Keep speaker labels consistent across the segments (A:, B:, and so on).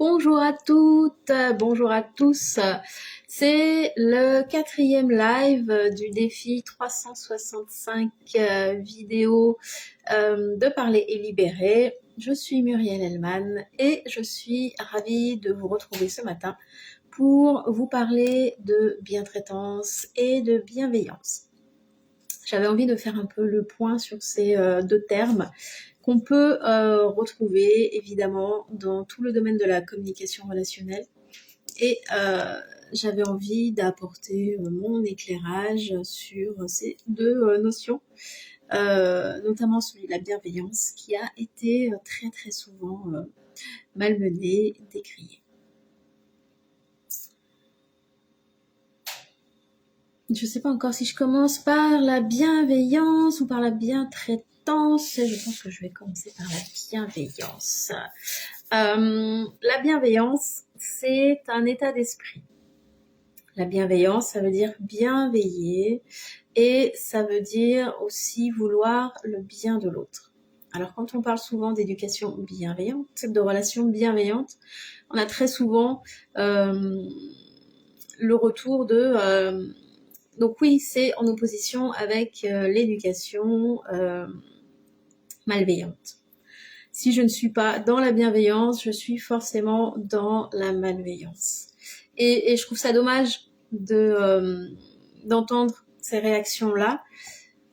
A: Bonjour à toutes, bonjour à tous. C'est le 4e live du défi 365 vidéos de parler et libérer. Je suis Muriel Hellman et je suis ravie de vous retrouver ce matin pour vous parler de bientraitance et de bienveillance. J'avais envie de faire un peu le point sur ces deux termes qu'on peut retrouver évidemment dans tout le domaine de la communication relationnelle. Et j'avais envie d'apporter mon éclairage sur ces deux notions, notamment celui de la bienveillance qui a été très très souvent malmenée, décriée. Je ne sais pas encore si je commence par la bienveillance ou par la bientraitance. Je pense que je vais commencer par la bienveillance. La bienveillance, c'est un état d'esprit. La bienveillance, ça veut dire bienveiller et ça veut dire aussi vouloir le bien de l'autre. Alors quand on parle souvent d'éducation bienveillante, de relations bienveillantes, on a très souvent le retour de... donc oui, c'est en opposition avec l'éducation malveillante. Si je ne suis pas dans la bienveillance, je suis forcément dans la malveillance. Et je trouve ça dommage d'entendre ces réactions-là,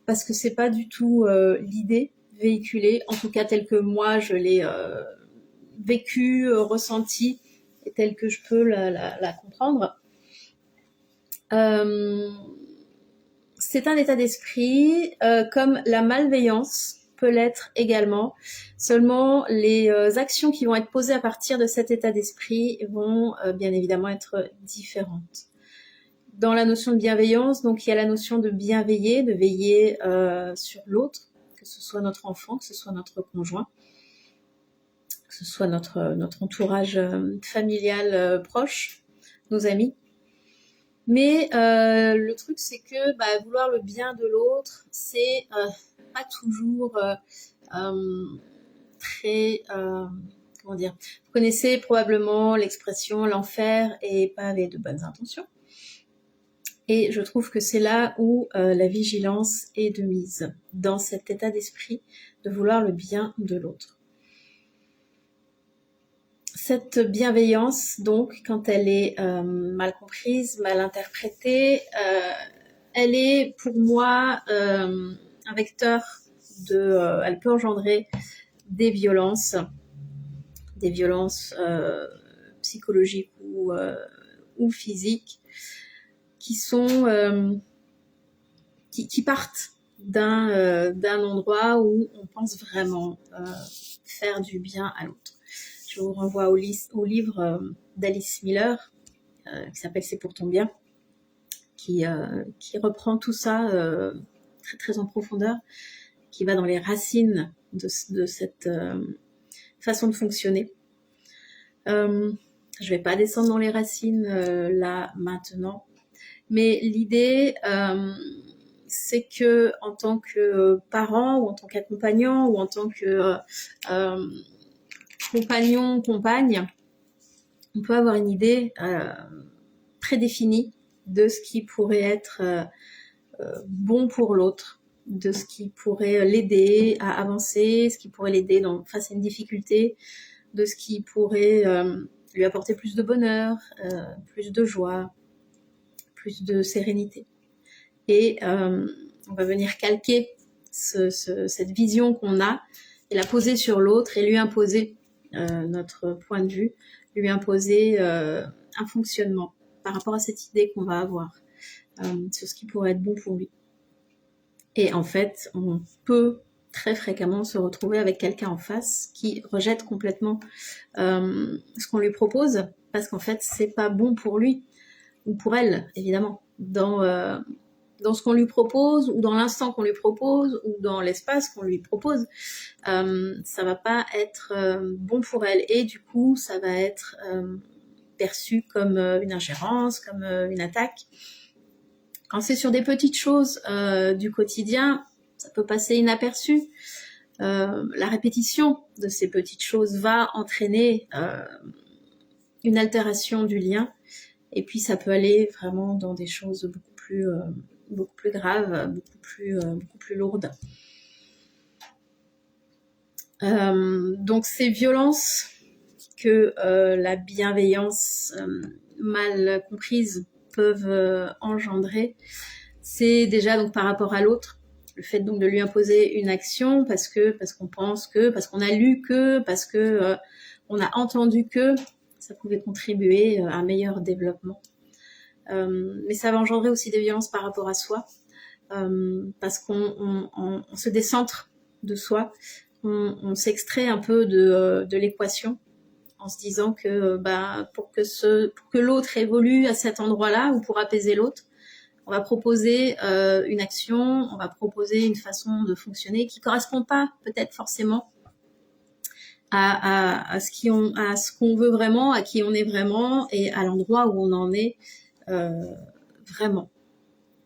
A: parce que c'est pas du tout l'idée véhiculée, en tout cas telle que moi je l'ai vécue, ressentie, et telle que je peux la comprendre. C'est un état d'esprit, comme la malveillance peut l'être également. Seulement, les actions qui vont être posées à partir de cet état d'esprit vont bien évidemment être différentes. Dans la notion de bienveillance, donc il y a la notion de bienveiller, de veiller sur l'autre, que ce soit notre enfant, que ce soit notre conjoint, que ce soit notre entourage familial proche, nos amis. Mais le truc, c'est que vouloir le bien de l'autre, c'est pas toujours très... comment dire ? Vous connaissez probablement l'expression « l'enfer est pavé de bonnes intentions ». Et je trouve que c'est là où la vigilance est de mise, dans cet état d'esprit de vouloir le bien de l'autre. Cette bienveillance, donc, quand elle est mal comprise, mal interprétée, elle est pour moi un vecteur elle peut engendrer des violences psychologiques ou physiques qui sont qui partent d'un endroit où on pense vraiment faire du bien à l'autre. Je vous renvoie au livre d'Alice Miller qui s'appelle C'est pour ton bien, qui reprend tout ça très très en profondeur, qui va dans les racines de cette façon de fonctionner. Je vais pas descendre dans les racines là maintenant, mais l'idée c'est que en tant que parent ou en tant qu'accompagnant ou en tant que compagnon, compagne, on peut avoir une idée prédéfinie de ce qui pourrait être bon pour l'autre, de ce qui pourrait l'aider à avancer, ce qui pourrait l'aider face à une difficulté, de ce qui pourrait lui apporter plus de bonheur, plus de joie, plus de sérénité. Et on va venir calquer cette vision qu'on a et la poser sur l'autre et lui imposer notre point de vue, lui imposer un fonctionnement par rapport à cette idée qu'on va avoir sur ce qui pourrait être bon pour lui. Et en fait, on peut très fréquemment se retrouver avec quelqu'un en face qui rejette complètement ce qu'on lui propose, parce qu'en fait, c'est pas bon pour lui ou pour elle, évidemment, dans ce qu'on lui propose, ou dans l'instant qu'on lui propose, ou dans l'espace qu'on lui propose, ça va pas être bon pour elle, et du coup ça va être perçu comme une ingérence, comme une attaque. Quand c'est sur des petites choses du quotidien, ça peut passer inaperçu. La répétition de ces petites choses va entraîner une altération du lien. Et puis ça peut aller vraiment dans des choses beaucoup plus graves, beaucoup plus lourdes. Donc ces violences que la bienveillance mal comprise peuvent engendrer, c'est déjà donc par rapport à l'autre, le fait donc de lui imposer une action parce qu'on pense que, parce qu'on a lu que, parce que on a entendu que ça pouvait contribuer à un meilleur développement. Mais ça va engendrer aussi des violences par rapport à soi, parce qu'on se décentre de soi, on s'extrait un peu de l'équation en se disant que pour que l'autre évolue à cet endroit-là ou pour apaiser l'autre, on va proposer une action, on va proposer une façon de fonctionner qui correspond pas peut-être forcément à ce qu'on veut vraiment, à qui on est vraiment et à l'endroit où on en est vraiment.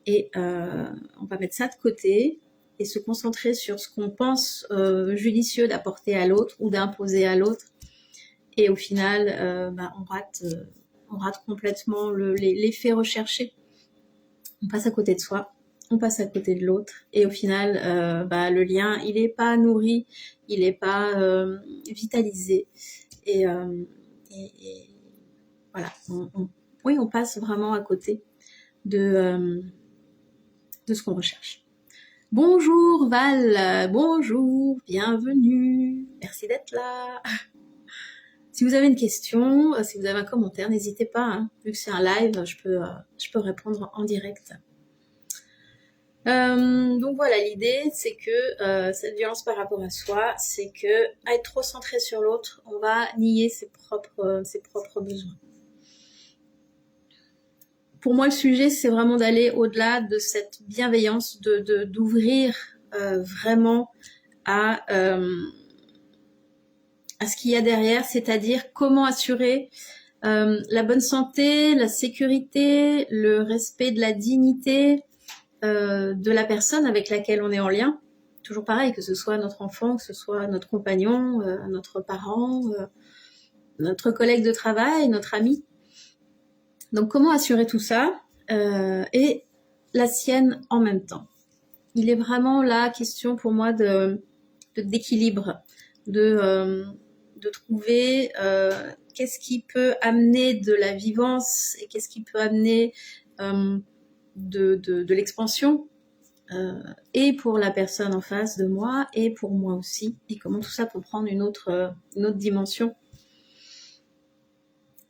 A: Et on va mettre ça de côté et se concentrer sur ce qu'on pense judicieux d'apporter à l'autre ou d'imposer à l'autre. Et au final, on rate complètement l'effet recherché. On passe à côté de soi, on passe à côté de l'autre. Et au final, le lien, il n'est pas nourri, il n'est pas vitalisé. Et voilà, on passe vraiment à côté de ce qu'on recherche. Bonjour Val, bonjour, bienvenue, merci d'être là. Si vous avez une question, si vous avez un commentaire, n'hésitez pas, hein. Vu que c'est un live, je peux répondre en direct. Donc voilà, l'idée c'est que cette violence par rapport à soi, c'est que à être trop centré sur l'autre, on va nier ses propres besoins. Pour moi, le sujet, c'est vraiment d'aller au-delà de cette bienveillance, d'ouvrir vraiment à ce qu'il y a derrière, c'est-à-dire comment assurer la bonne santé, la sécurité, le respect de la dignité de la personne avec laquelle on est en lien. Toujours pareil, que ce soit notre enfant, que ce soit notre compagnon, notre parent, notre collègue de travail, notre ami. Donc comment assurer tout ça et la sienne en même temps. Il est vraiment la question pour moi d'équilibre, de trouver qu'est-ce qui peut amener de la vivance et qu'est-ce qui peut amener de l'expansion et pour la personne en face de moi et pour moi aussi, et comment tout ça peut prendre une autre dimension.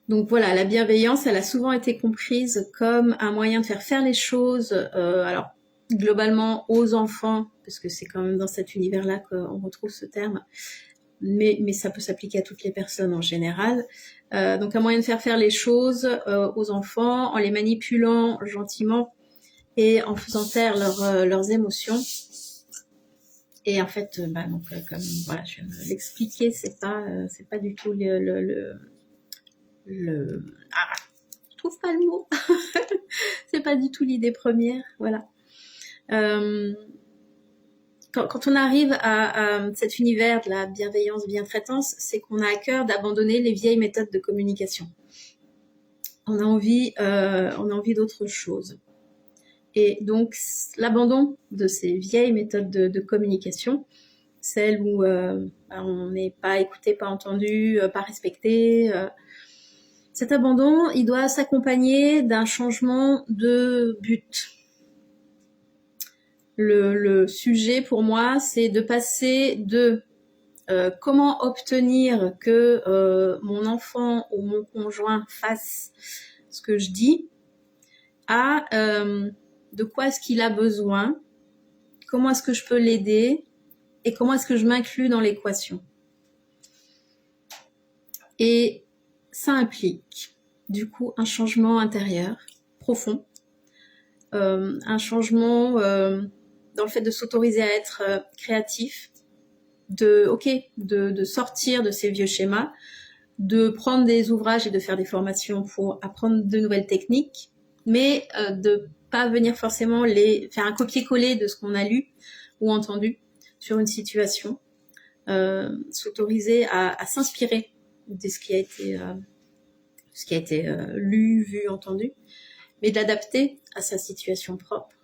A: Donc voilà, la bienveillance, elle a souvent été comprise comme un moyen de faire les choses, alors globalement aux enfants, parce que c'est quand même dans cet univers-là qu'on retrouve ce terme, mais ça peut s'appliquer à toutes les personnes en général. Donc un moyen de faire les choses aux enfants en les manipulant gentiment et en faisant taire leurs émotions. Et en fait, comme voilà, je viens de l'expliquer, c'est pas du tout je trouve pas le mot. C'est pas du tout l'idée première, voilà. Quand on arrive à cet univers de la bienveillance, bientraitance, c'est qu'on a à cœur d'abandonner les vieilles méthodes de communication. On a envie d'autre chose. Et donc, l'abandon de ces vieilles méthodes de communication, celles où on n'est pas écouté, pas entendu, pas respecté, cet abandon, il doit s'accompagner d'un changement de but. Le sujet pour moi, c'est de passer de comment obtenir que mon enfant ou mon conjoint fasse ce que je dis à de quoi est-ce qu'il a besoin, comment est-ce que je peux l'aider et comment est-ce que je m'inclus dans l'équation. Et ça implique du coup un changement intérieur profond, un changement dans le fait de s'autoriser à être créatif, de sortir de ces vieux schémas, de prendre des ouvrages et de faire des formations pour apprendre de nouvelles techniques, mais de pas venir forcément faire un copier-coller de ce qu'on a lu ou entendu sur une situation, s'autoriser à s'inspirer de ce qui a été ce qui a été lu, vu, entendu, mais de l'adapter à sa situation propre.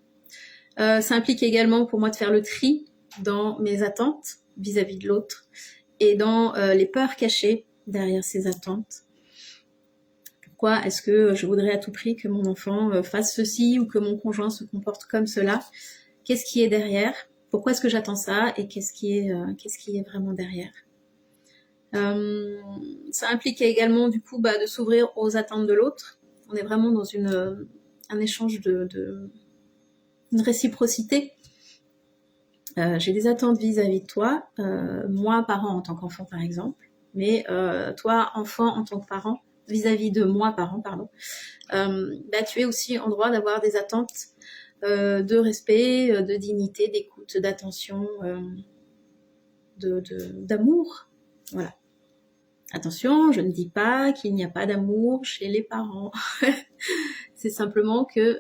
A: Ça implique également pour moi de faire le tri dans mes attentes vis-à-vis de l'autre et dans les peurs cachées derrière ces attentes. Pourquoi est-ce que je voudrais à tout prix que mon enfant fasse ceci ou que mon conjoint se comporte comme cela? Qu'est-ce qui est derrière? Pourquoi est-ce que j'attends ça? Et qu'est-ce qui est vraiment derrière? Ça implique également du coup de s'ouvrir aux attentes de l'autre. On est vraiment dans un échange une réciprocité. J'ai des attentes vis-à-vis de toi, moi parent en tant qu'enfant par exemple, mais toi enfant en tant que parent, vis-à-vis de moi parent, pardon, tu es aussi en droit d'avoir des attentes de respect, de dignité, d'écoute, d'attention, d'amour. Voilà. Attention, je ne dis pas qu'il n'y a pas d'amour chez les parents. C'est simplement que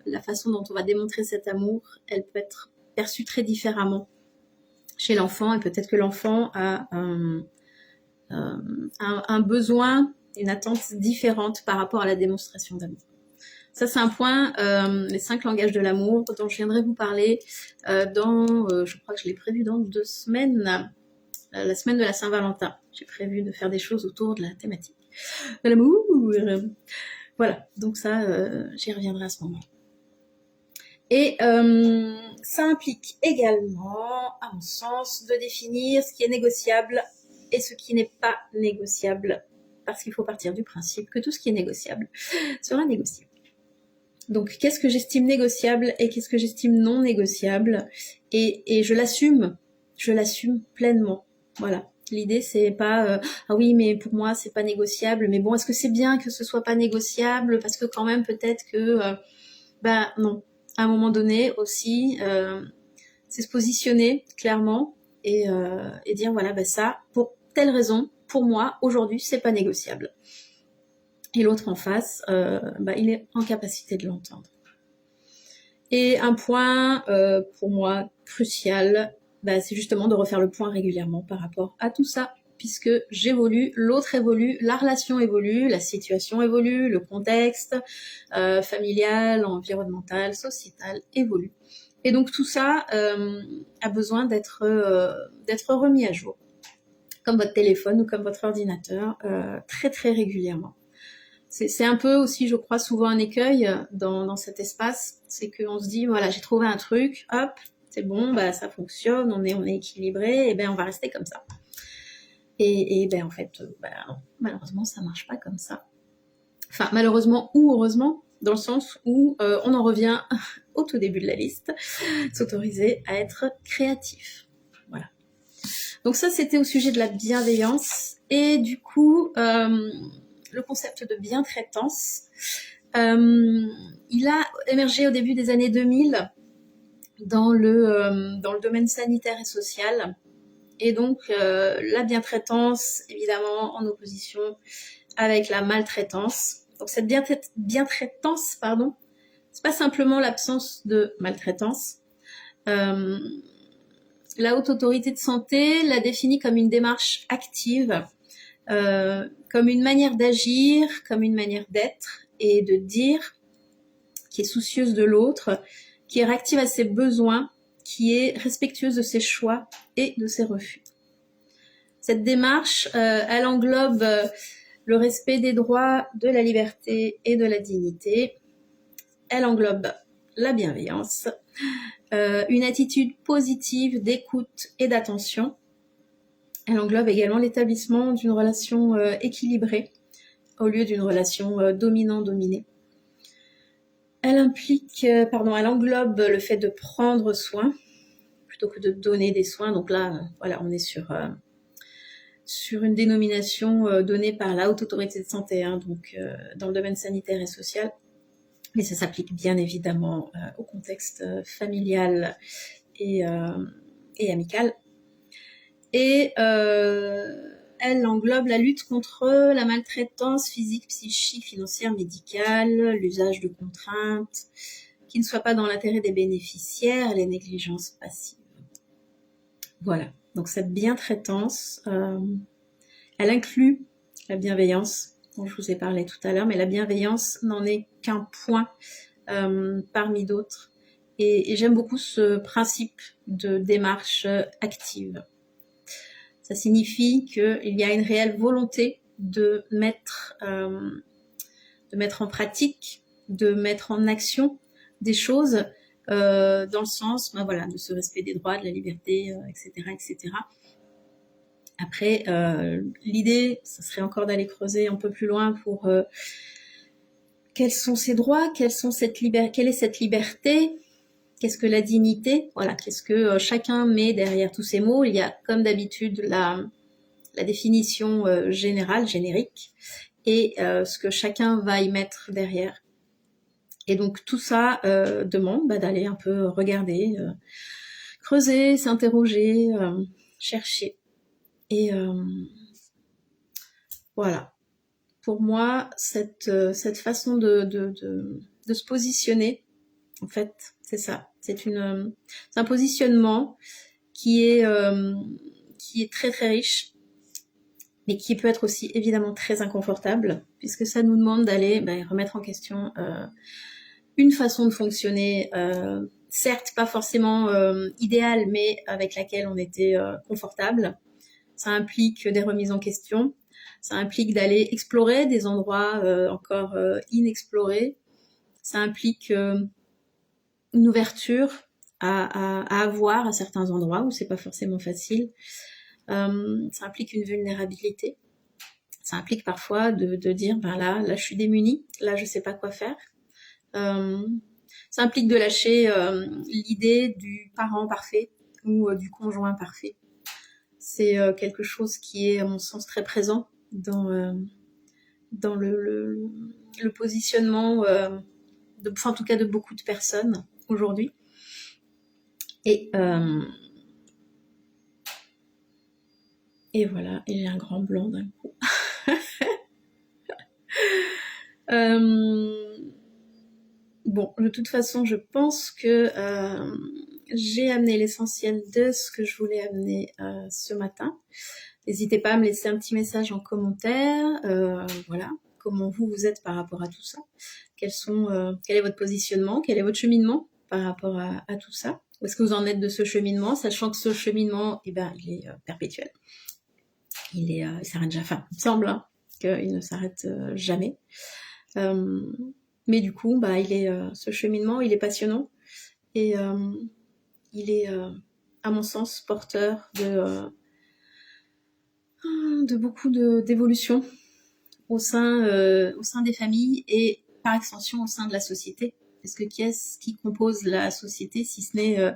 A: la façon dont on va démontrer cet amour, elle peut être perçue très différemment chez l'enfant, et peut-être que l'enfant a un besoin, une attente différente par rapport à la démonstration d'amour. Ça, c'est un point, les 5 langages de l'amour, dont je viendrai vous parler je crois que je l'ai prévu dans 2 semaines, la semaine de la Saint-Valentin. J'ai prévu de faire des choses autour de la thématique de l'amour. Voilà, donc ça, j'y reviendrai à ce moment. Et ça implique également, à mon sens, de définir ce qui est négociable et ce qui n'est pas négociable, parce qu'il faut partir du principe que tout ce qui est négociable sera négociable. Donc, qu'est-ce que j'estime négociable et qu'est-ce que j'estime non négociable, et je l'assume pleinement. Voilà. L'idée, c'est pas ah oui, mais pour moi, c'est pas négociable, mais bon, est-ce que c'est bien que ce soit pas négociable, parce que quand même, peut-être que non. À un moment donné aussi, c'est se positionner clairement et dire voilà, ça, pour telle raison, pour moi, aujourd'hui, c'est pas négociable. Et l'autre en face, il est en capacité de l'entendre. Et un point, pour moi, crucial, c'est justement de refaire le point régulièrement par rapport à tout ça, puisque j'évolue, l'autre évolue, la relation évolue, la situation évolue, le contexte familial, environnemental, sociétal évolue. Et donc tout ça a besoin d'être remis à jour, comme votre téléphone ou comme votre ordinateur, très très régulièrement. C'est un peu aussi, je crois, souvent un écueil dans cet espace, c'est qu'on se dit, voilà, j'ai trouvé un truc, hop, c'est bon, ça fonctionne, on est équilibré, et on va rester comme ça. Et en fait, malheureusement, ça marche pas comme ça. Enfin, malheureusement ou heureusement, dans le sens où on en revient au tout début de la liste, s'autoriser à être créatif. Voilà. Donc ça, c'était au sujet de la bienveillance, et du coup, le concept de bientraitance, il a émergé au début des années 2000 dans le domaine sanitaire et social. Et donc, la bientraitance, évidemment, en opposition avec la maltraitance. Donc, cette bientraitance, c'est pas simplement l'absence de maltraitance. La Haute Autorité de Santé l'a définit comme une démarche active, comme une manière d'agir, comme une manière d'être et de dire, qui est soucieuse de l'autre, qui est réactive à ses besoins, qui est respectueuse de ses choix et de ses refus. Cette démarche, elle englobe le respect des droits, de la liberté et de la dignité. Elle englobe la bienveillance, une attitude positive d'écoute et d'attention. Elle englobe également l'établissement d'une relation équilibrée au lieu d'une relation dominant-dominée. Elle englobe le fait de prendre soin plutôt que de donner des soins. Donc là, on est sur une dénomination donnée par la Haute Autorité de Santé, donc dans le domaine sanitaire et social. Mais ça s'applique bien évidemment au contexte familial et amical. Et elle englobe la lutte contre la maltraitance physique, psychique, financière, médicale, l'usage de contraintes qui ne soient pas dans l'intérêt des bénéficiaires et les négligences passives. Voilà, donc cette bientraitance, elle inclut la bienveillance dont je vous ai parlé tout à l'heure, mais la bienveillance n'en est qu'un point parmi d'autres. Et j'aime beaucoup ce principe de démarche active. Ça signifie qu'il y a une réelle volonté de mettre en pratique, de mettre en action des choses dans le sens voilà, de ce respect des droits, de la liberté, etc., etc. Après, l'idée, ça serait encore d'aller creuser un peu plus loin pour quels sont ces droits, quelle est cette liberté, qu'est-ce que la dignité, voilà, qu'est-ce que chacun met derrière tous ces mots. Il y a, comme d'habitude, la définition générale, générique, et ce que chacun va y mettre derrière. Et donc tout ça demande d'aller un peu regarder, creuser, s'interroger, chercher. Et voilà. Pour moi, cette façon de se positionner, en fait, c'est ça. C'est un positionnement qui est très très riche, mais qui peut être aussi évidemment très inconfortable, puisque ça nous demande d'aller remettre en question une façon de fonctionner, certes pas forcément idéale, mais avec laquelle on était confortable. Ça implique des remises en question, ça implique d'aller explorer des endroits encore inexplorés, ça implique une ouverture à avoir à certains endroits où c'est pas forcément facile. Ça implique une vulnérabilité. Ça implique parfois de dire là je suis démunie, là je sais pas quoi faire. Ça implique de lâcher l'idée du parent parfait ou du conjoint parfait. C'est quelque chose qui est à mon sens très présent dans le positionnement en tout cas de beaucoup de personnes aujourd'hui. Et voilà, et j'ai un grand blanc d'un coup. Bon, de toute façon, je pense que j'ai amené l'essentiel de ce que je voulais amener ce matin. N'hésitez pas à me laisser un petit message en commentaire. Voilà, comment vous êtes par rapport à tout ça. Quel est votre positionnement, quel est votre cheminement par rapport à tout ça. Où est-ce que vous en êtes de ce cheminement, sachant que ce cheminement, il est perpétuel. Il s'arrête jamais. Enfin, il me semble qu'il ne s'arrête jamais. Mais du coup, ce cheminement, il est passionnant et il est, à mon sens, porteur de beaucoup d'évolution au sein des familles et par extension au sein de la société. Parce que qui est-ce qui compose la société si ce n'est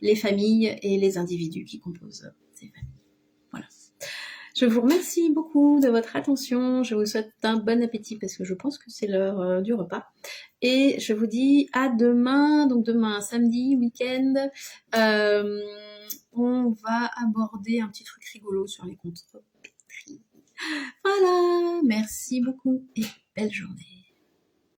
A: les familles et les individus qui composent ces familles. Voilà. Je vous remercie beaucoup de votre attention. Je vous souhaite un bon appétit parce que je pense que c'est l'heure du repas. Et je vous dis à demain. Donc demain, samedi, week-end. On va aborder un petit truc rigolo sur les contrepétries. Voilà. Merci beaucoup et belle journée.